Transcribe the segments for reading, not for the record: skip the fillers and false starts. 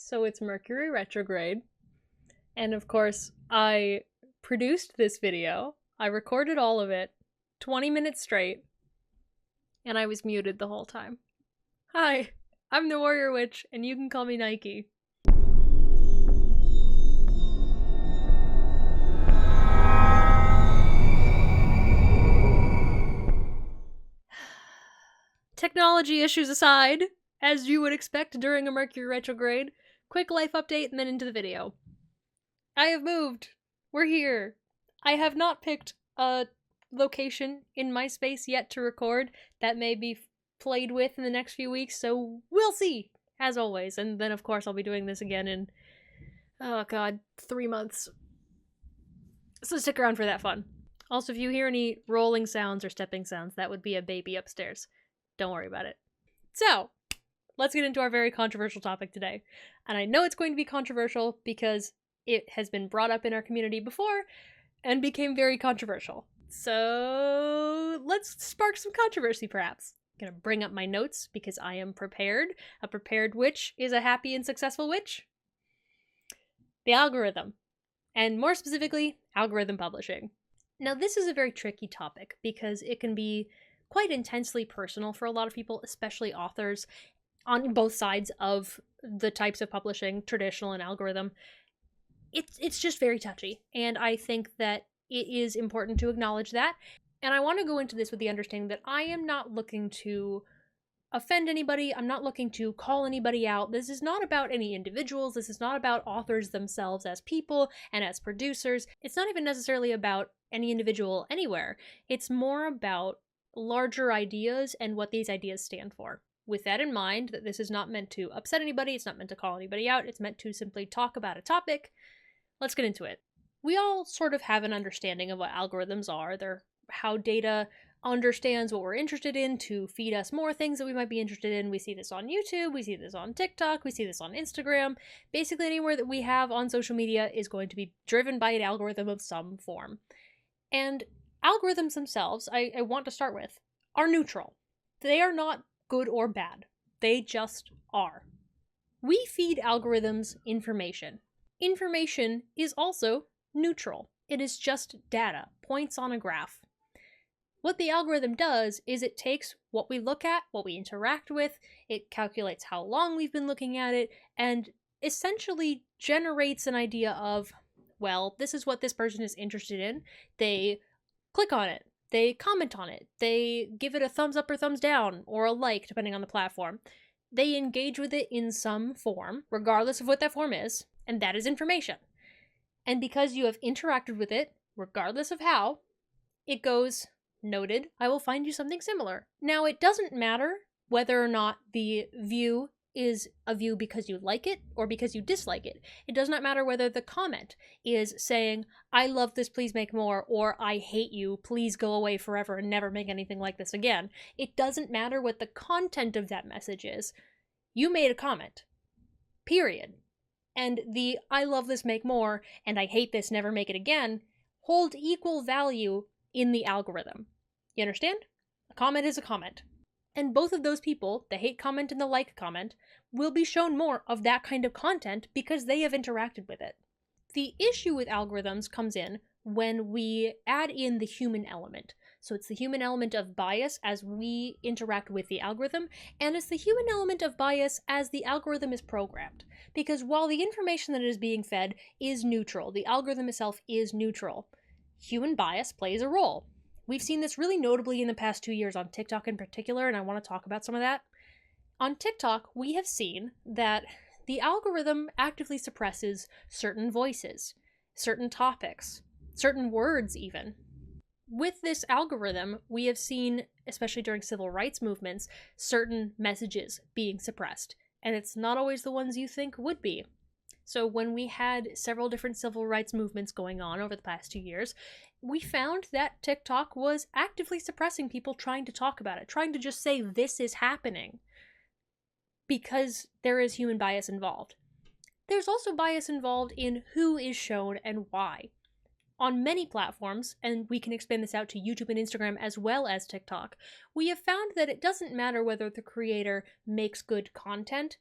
So it's Mercury retrograde. And of course, I produced this video. I recorded all of it, 20 minutes straight, and I was muted the whole time. Hi, I'm the Warrior Witch, and you can call me Nike. Technology issues aside, as you would expect during a Mercury retrograde, quick life update and then into the video. I have moved. We're here. I have not picked a location in my space yet to record. That may be played with in the next few weeks, so we'll see, as always. And then, of course, I'll be doing this again in, 3 months. So stick around for that fun. Also, if you hear any rolling sounds or stepping sounds, that would be a baby upstairs. Don't worry about it. So, let's get into our very controversial topic today. And I know it's going to be controversial because it has been brought up in our community before and became very controversial. So, let's spark some controversy, perhaps. I'm gonna bring up my notes because I am prepared. A prepared witch is a happy and successful witch. The algorithm. And more specifically, algorithm publishing. Now, this is a very tricky topic because it can be quite intensely personal for a lot of people, especially authors on both sides of the types of publishing, traditional and algorithm. It's just very touchy, and I think that it is important to acknowledge that. And I want to go into this with the understanding that I am not looking to offend anybody. I'm not looking to call anybody out. This is not about any individuals. This is not about authors themselves as people and as producers. It's not even necessarily about any individual anywhere. It's more about larger ideas and what these ideas stand for. With that in mind, that this is not meant to upset anybody, it's not meant to call anybody out, it's meant to simply talk about a topic. Let's get into it. We all sort of have an understanding of what algorithms are. They're how data understands what we're interested in to feed us more things that we might be interested in. We see this on YouTube, we see this on TikTok, we see this on Instagram. Basically anywhere that we have on social media is going to be driven by an algorithm of some form. And algorithms themselves, I want to start with, are neutral. They are not good or bad. They just are. We feed algorithms information. Information is also neutral. It is just data, points on a graph. What the algorithm does is it takes what we look at, what we interact with, it calculates how long we've been looking at it, and essentially generates an idea of, well, this is what this person is interested in. They click on it, they comment on it, they give it a thumbs up or thumbs down, or a like, depending on the platform. They engage with it in some form, regardless of what that form is, and that is information. And because you have interacted with it, regardless of how, it goes, noted, I will find you something similar. Now, it doesn't matter whether or not the view is a view because you like it or because you dislike it. It does not matter whether the comment is saying, I love this, please make more, or I hate you, please go away forever and never make anything like this again. It doesn't matter what the content of that message is. You made a comment. Period. And the I love this, make more, and I hate this, never make it again, hold equal value in the algorithm. You understand? A comment is a comment. And both of those people, the hate comment and the like comment, will be shown more of that kind of content because they have interacted with it. The issue with algorithms comes in when we add in the human element. So it's the human element of bias as we interact with the algorithm, and it's the human element of bias as the algorithm is programmed. Because while the information that is being fed is neutral, the algorithm itself is neutral, human bias plays a role. We've seen this really notably in the past 2 years on TikTok in particular, and I want to talk about some of that. On TikTok, we have seen that the algorithm actively suppresses certain voices, certain topics, certain words even. With this algorithm, we have seen, especially during civil rights movements, certain messages being suppressed, and it's not always the ones you think would be. So when we had several different civil rights movements going on over the past 2 years, we found that TikTok was actively suppressing people trying to talk about it, trying to just say this is happening, because there is human bias involved. There's also bias involved in who is shown and why. On many platforms, and we can expand this out to YouTube and Instagram as well as TikTok, we have found that it doesn't matter whether the creator makes good content.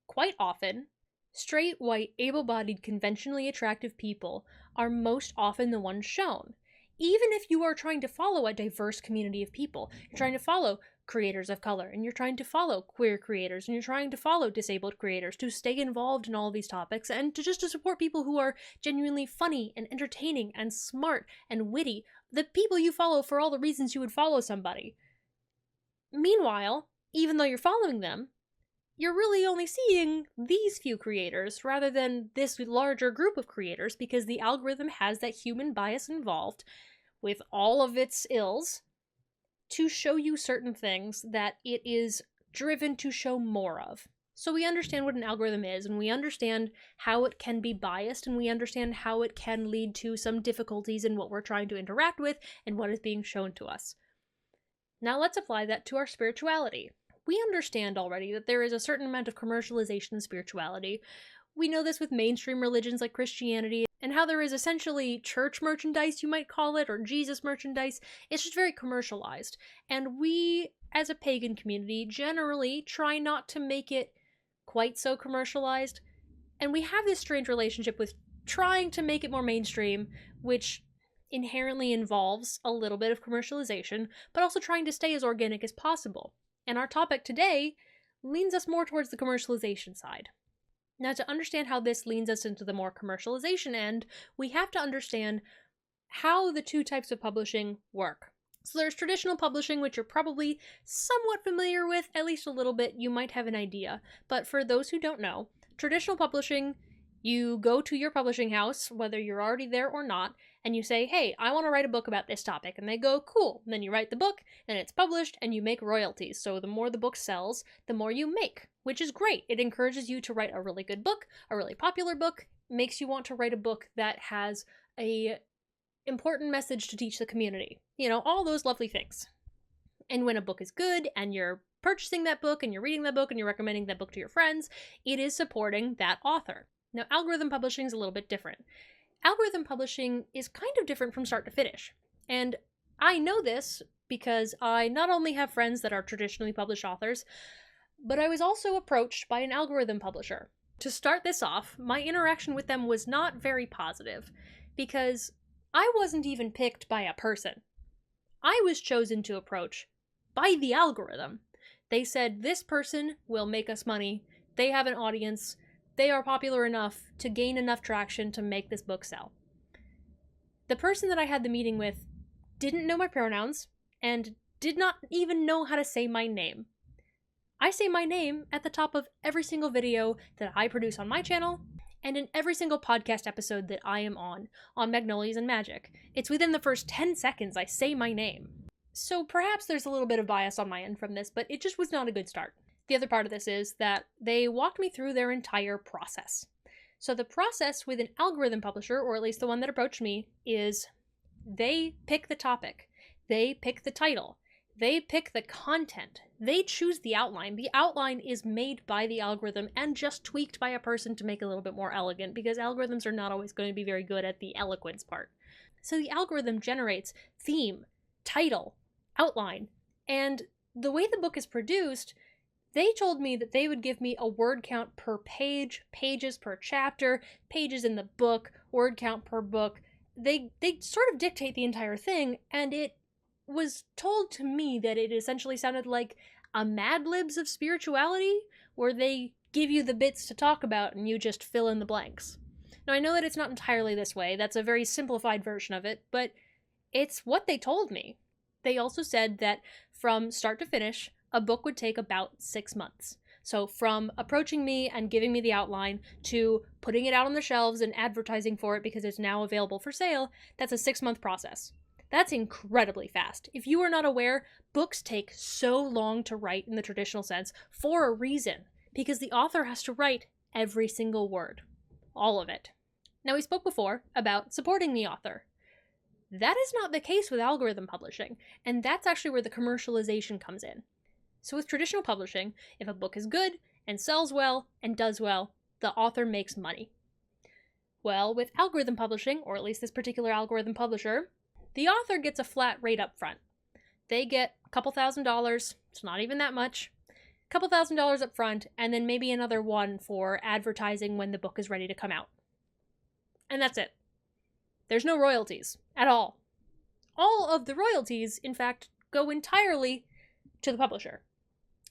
Quite often, Straight, white, able-bodied, conventionally attractive people are most often the ones shown. Even if you are trying to follow a diverse community of people, you're trying to follow creators of color, and you're trying to follow queer creators, and you're trying to follow disabled creators, to stay involved in all of these topics, and to support people who are genuinely funny and entertaining and smart and witty, the people you follow for all the reasons you would follow somebody. Meanwhile, even though you're following them, you're really only seeing these few creators rather than this larger group of creators, because the algorithm has that human bias involved with all of its ills to show you certain things that it is driven to show more of. So we understand what an algorithm is, and we understand how it can be biased, and we understand how it can lead to some difficulties in what we're trying to interact with and what is being shown to us. Now let's apply that to our spirituality. We understand already that there is a certain amount of commercialization in spirituality. We know this with mainstream religions like Christianity, and how there is essentially church merchandise, you might call it, or Jesus merchandise. It's just very commercialized. And we, as a pagan community, generally try not to make it quite so commercialized. And we have this strange relationship with trying to make it more mainstream, which inherently involves a little bit of commercialization, but also trying to stay as organic as possible. And our topic today leans us more towards the commercialization side. Now, to understand how this leans us into the more commercialization end, we have to understand how the two types of publishing work. So there's traditional publishing, which you're probably somewhat familiar with, at least a little bit. You might have an idea. But for those who don't know, traditional publishing, you go to your publishing house, whether you're already there or not, and you say, hey, I want to write a book about this topic. And they go, cool. And then you write the book, and it's published, and you make royalties. So the more the book sells, the more you make, which is great. It encourages you to write a really good book, a really popular book, makes you want to write a book that has a important message to teach the community. You know, all those lovely things. And when a book is good, and you're purchasing that book, and you're reading that book, and you're recommending that book to your friends, it is supporting that author. Now, algorithm publishing is a little bit different. Algorithm publishing is kind of different from start to finish. And I know this because I not only have friends that are traditionally published authors, but I was also approached by an algorithm publisher. To start this off, my interaction with them was not very positive, because I wasn't even picked by a person. I was chosen to approach by the algorithm. They said, this person will make us money, they have an audience, they are popular enough to gain enough traction to make this book sell. The person that I had the meeting with didn't know my pronouns and did not even know how to say my name. I say my name at the top of every single video that I produce on my channel and in every single podcast episode that I am on Magnolias and Magic. It's within the first 10 seconds I say my name. So perhaps there's a little bit of bias on my end from this, but it just was not a good start. The other part of this is that they walked me through their entire process. So the process with an algorithm publisher, or at least the one that approached me, is they pick the topic, they pick the title, they pick the content, they choose the outline. The outline is made by the algorithm and just tweaked by a person to make it a little bit more elegant, because algorithms are not always going to be very good at the eloquence part. So the algorithm generates theme, title, outline, and the way the book is produced, they told me that they would give me a word count per page, pages per chapter, pages in the book, word count per book. They sort of dictate the entire thing, and it was told to me that it essentially sounded like a Mad Libs of spirituality, where they give you the bits to talk about and you just fill in the blanks. Now, I know that it's not entirely this way. That's a very simplified version of it, but it's what they told me. They also said that from start to finish, a book would take about 6 months. So from approaching me and giving me the outline to putting it out on the shelves and advertising for it because it's now available for sale, that's a 6-month process. That's incredibly fast. If you are not aware, books take so long to write in the traditional sense for a reason, because the author has to write every single word. All of it. Now, we spoke before about supporting the author. That is not the case with algorithm publishing, and that's actually where the commercialization comes in. So with traditional publishing, if a book is good and sells well and does well, the author makes money. Well, with algorithm publishing, or at least this particular algorithm publisher, the author gets a flat rate up front. They get a couple $1,000s, it's not even that much. couple $1,000s up front, and then maybe another one for advertising when the book is ready to come out. And that's it. There's no royalties at all. All of the royalties, in fact, go entirely to the publisher.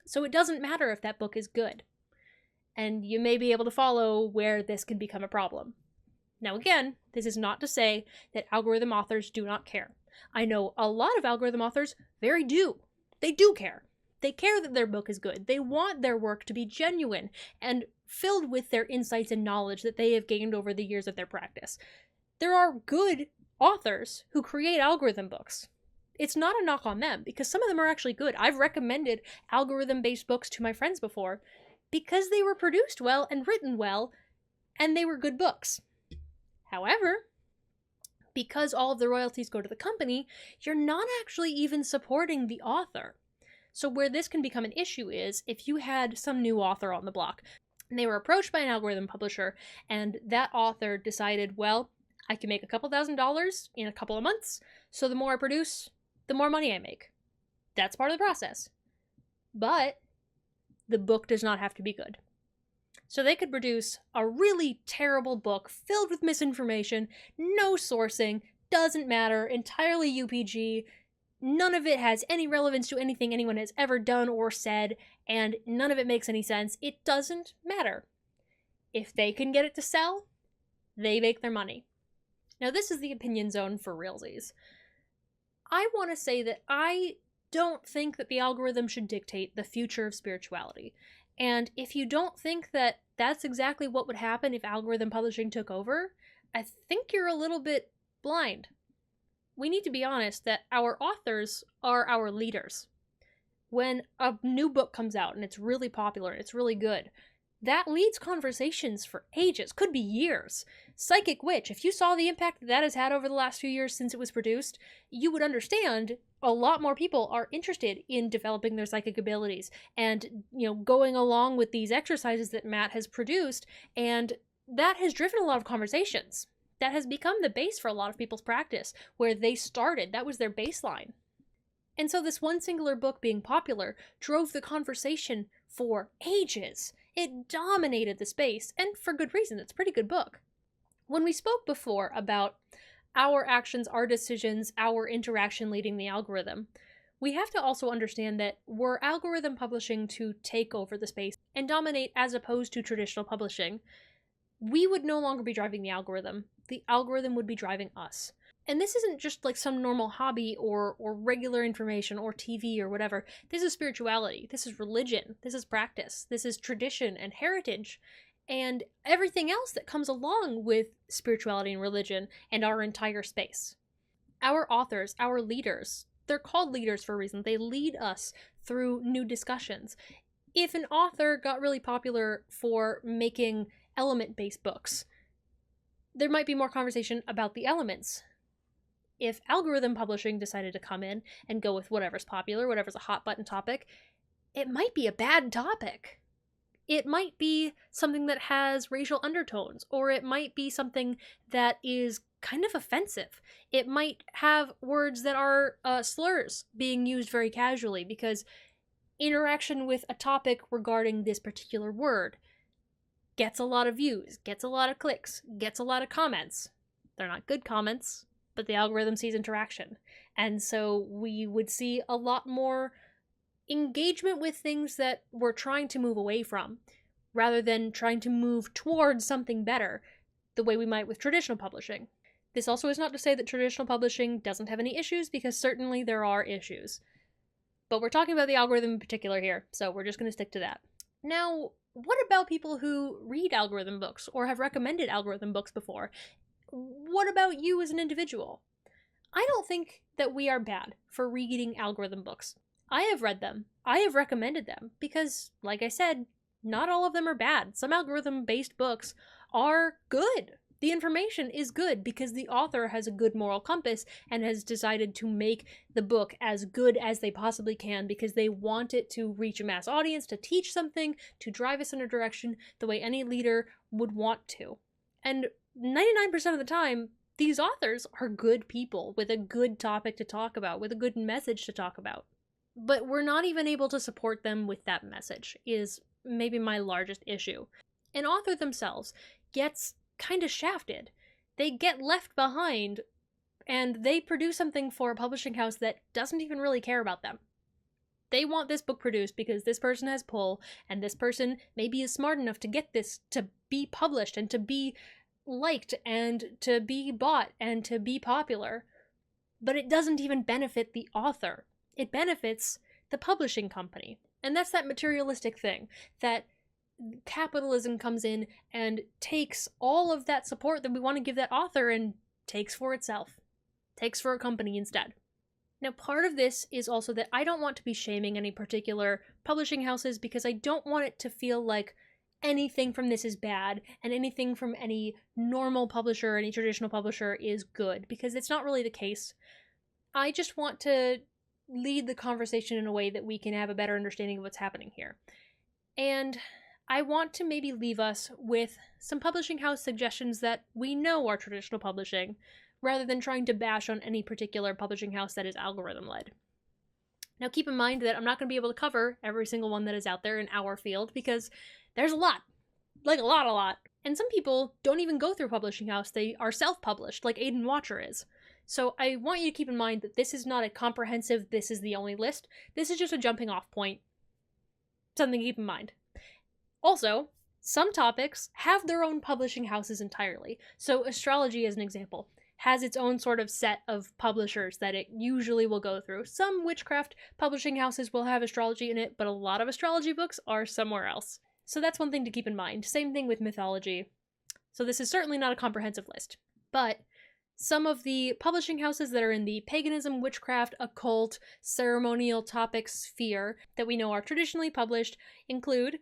So it doesn't matter if that book is good. And you may be able to follow where this can become a problem. Now again, this is not to say that algorithm authors do not care. I know a lot of algorithm authors They do care. They care that their book is good. They want their work to be genuine and filled with their insights and knowledge that they have gained over the years of their practice. There are good authors who create algorithm books. It's not a knock on them, because some of them are actually good. I've recommended algorithm-based books to my friends before because they were produced well and written well, and they were good books. However, because all of the royalties go to the company, you're not actually even supporting the author. So where this can become an issue is if you had some new author on the block, and they were approached by an algorithm publisher, and that author decided, well, I can make a couple $1,000s in a couple of months, so the more I produce, the more money I make. That's part of the process. But the book does not have to be good. So they could produce a really terrible book filled with misinformation, no sourcing, doesn't matter, entirely UPG, none of it has any relevance to anything anyone has ever done or said, and none of it makes any sense. It doesn't matter. If they can get it to sell, they make their money. Now this is the opinion zone for realsies. I want to say that I don't think that the algorithm should dictate the future of spirituality. And if you don't think that that's exactly what would happen if algorithm publishing took over, I think you're a little bit blind. We need to be honest that our authors are our leaders. When a new book comes out and it's really popular and it's really good, that leads conversations for ages, could be years. Psychic Witch, if you saw the impact that has had over the last few years since it was produced, you would understand a lot more people are interested in developing their psychic abilities and, going along with these exercises that Matt has produced, and that has driven a lot of conversations. That has become the base for a lot of people's practice, where they started. That was their baseline. And so this one singular book being popular drove the conversation for ages. It dominated the space, and for good reason. It's a pretty good book. When we spoke before about our actions, our decisions, our interaction leading the algorithm, we have to also understand that were algorithm publishing to take over the space and dominate as opposed to traditional publishing, we would no longer be driving the algorithm. The algorithm would be driving us. And this isn't just like some normal hobby or regular information or TV or whatever. This is spirituality. This is religion. This is practice. This is tradition and heritage and everything else that comes along with spirituality and religion and our entire space. Our authors, our leaders, they're called leaders for a reason. They lead us through new discussions. If an author got really popular for making element-based books, there might be more conversation about the elements. If algorithm publishing decided to come in and go with whatever's popular, whatever's a hot button topic, it might be a bad topic. It might be something that has racial undertones, or it might be something that is kind of offensive. It might have words that are slurs being used very casually because interaction with a topic regarding this particular word gets a lot of views, gets a lot of clicks, gets a lot of comments. They're not good comments, but the algorithm sees interaction. And so we would see a lot more engagement with things that we're trying to move away from, rather than trying to move towards something better, the way we might with traditional publishing. This also is not to say that traditional publishing doesn't have any issues, because certainly there are issues. But we're talking about the algorithm in particular here, so we're just going to stick to that. Now, what about people who read algorithm books or have recommended algorithm books before? What about you as an individual? I don't think that we are bad for reading algorithm books. I have read them. I have recommended them because, like I said, not all of them are bad. Some algorithm-based books are good. The information is good because the author has a good moral compass and has decided to make the book as good as they possibly can because they want it to reach a mass audience, to teach something, to drive us in a direction the way any leader would want to. And 99% of the time, these authors are good people with a good topic to talk about, with a good message to talk about. but we're not even able to support them with that message, is maybe my largest issue. An author themselves gets kind of shafted. They get left behind, and they produce something for a publishing house that doesn't even really care about them. They want this book produced because this person has pull, and this person maybe is smart enough to get this to be published and to be liked and to be bought and to be popular. But it doesn't even benefit the author. It benefits the publishing company. And that's that materialistic thing, that capitalism comes in and takes all of that support that we want to give that author and takes for itself. Takes for a company instead. Now, part of this is also that I don't want to be shaming any particular publishing houses because I don't want it to feel like anything from this is bad and anything from any normal publisher, any traditional publisher is good, because it's not really the case. I just want to lead the conversation in a way that we can have a better understanding of what's happening here. And I want to maybe leave us with some publishing house suggestions that we know are traditional publishing, rather than trying to bash on any particular publishing house that is algorithm-led. Now keep in mind that I'm not going to be able to cover every single one that is out there in our field, because there's a lot. Like a lot. And some people don't even go through a publishing house, they are self-published, like Aiden Watcher is. So I want you to keep in mind that this is not a comprehensive, this is the only list. This is just a jumping off point. Something to keep in mind. Also, some topics have their own publishing houses entirely. So astrology, as an example, has its own sort of set of publishers that it usually will go through. Some witchcraft publishing houses will have astrology in it, but a lot of astrology books are somewhere else. So that's one thing to keep in mind. Same thing with mythology. So this is certainly not a comprehensive list. But some of the publishing houses that are in the paganism, witchcraft, occult, ceremonial topic sphere that we know are traditionally published include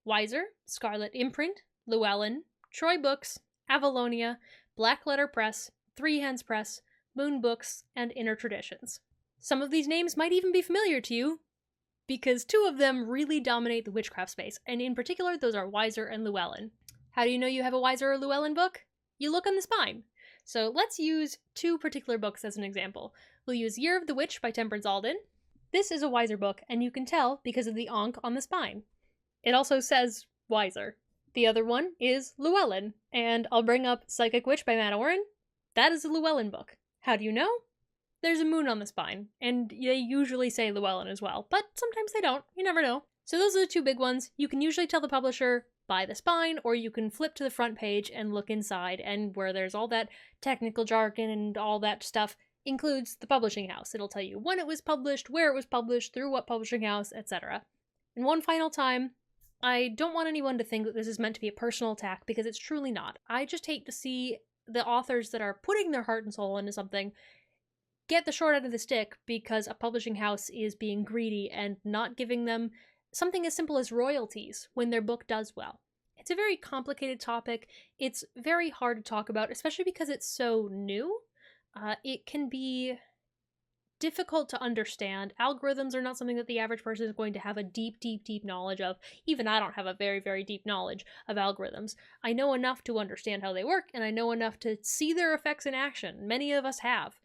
Weiser, Scarlet Imprint, Llewellyn, Troy Books, Avalonia, Black Letter Press, Three Hens Press, Moon Books, and Inner Traditions. Some of these names might even be familiar to you, because two of them really dominate the witchcraft space, and in particular, those are Weiser and Llewellyn. How do you know you have a Weiser or Llewellyn book? You look on the spine. So let's use two particular books as an example. We'll use Year of the Witch by Temperance Alden. This is a Weiser book, and you can tell because of the ankh on the spine. It also says Weiser. The other one is Llewellyn, and I'll bring up Psychic Witch by Matt Oren. That is a Llewellyn book. How do you know? There's a moon on the spine, and they usually say Llewellyn as well, but sometimes they don't. You never know. So those are the two big ones. You can usually tell the publisher by the spine, or you can flip to the front page and look inside, and where there's all that technical jargon and all that stuff includes the publishing house. It'll tell you when it was published, where it was published, through what publishing house, etc. And one final time, I don't want anyone to think that this is meant to be a personal attack, because it's truly not. I just hate to see the authors that are putting their heart and soul into something get the short end of the stick because a publishing house is being greedy and not giving them something as simple as royalties when their book does well. It's a very complicated topic. It's very hard to talk about, especially because it's so new. It can be difficult to understand. Algorithms are not something that the average person is going to have a deep knowledge of. Even I don't have a very deep knowledge of algorithms. I know enough to understand how they work, and I know enough to see their effects in action. Many of us have.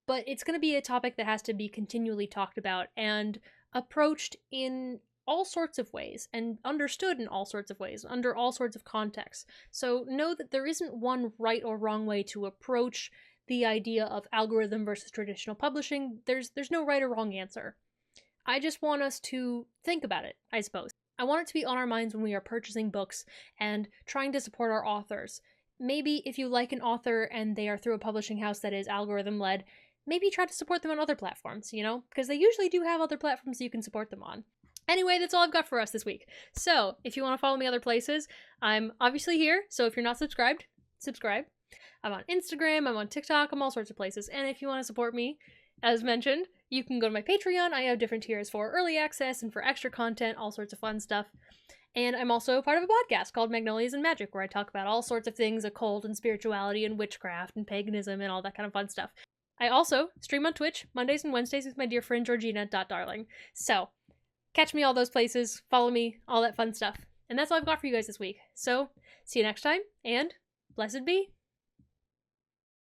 But it's going to be a topic that has to be continually talked about and approached in all sorts of ways and understood in all sorts of ways, under all sorts of contexts. So know that there isn't one right or wrong way to approach the idea of algorithm versus traditional publishing. There's no right or wrong answer. I just want us to think about it, I suppose. I want it to be on our minds when we are purchasing books and trying to support our authors. Maybe if you like an author and they are through a publishing house that is algorithm-led, maybe try to support them on other platforms, because they usually do have other platforms you can support them on. Anyway, that's all I've got for us this week. So, if you want to follow me other places, I'm obviously here, so if you're not subscribed, subscribe. I'm on Instagram, I'm on TikTok, I'm all sorts of places. And if you want to support me, as mentioned, you can go to my Patreon. I have different tiers for early access and for extra content, all sorts of fun stuff. And I'm also part of a podcast called Magnolias Magic, where I talk about all sorts of things, occult and spirituality and witchcraft and paganism and all that kind of fun stuff. I also stream on Twitch Mondays and Wednesdays with my dear friend Georgina.Darling. So, catch me all those places, follow me, all that fun stuff. And that's all I've got for you guys this week. So, see you next time, and blessed be.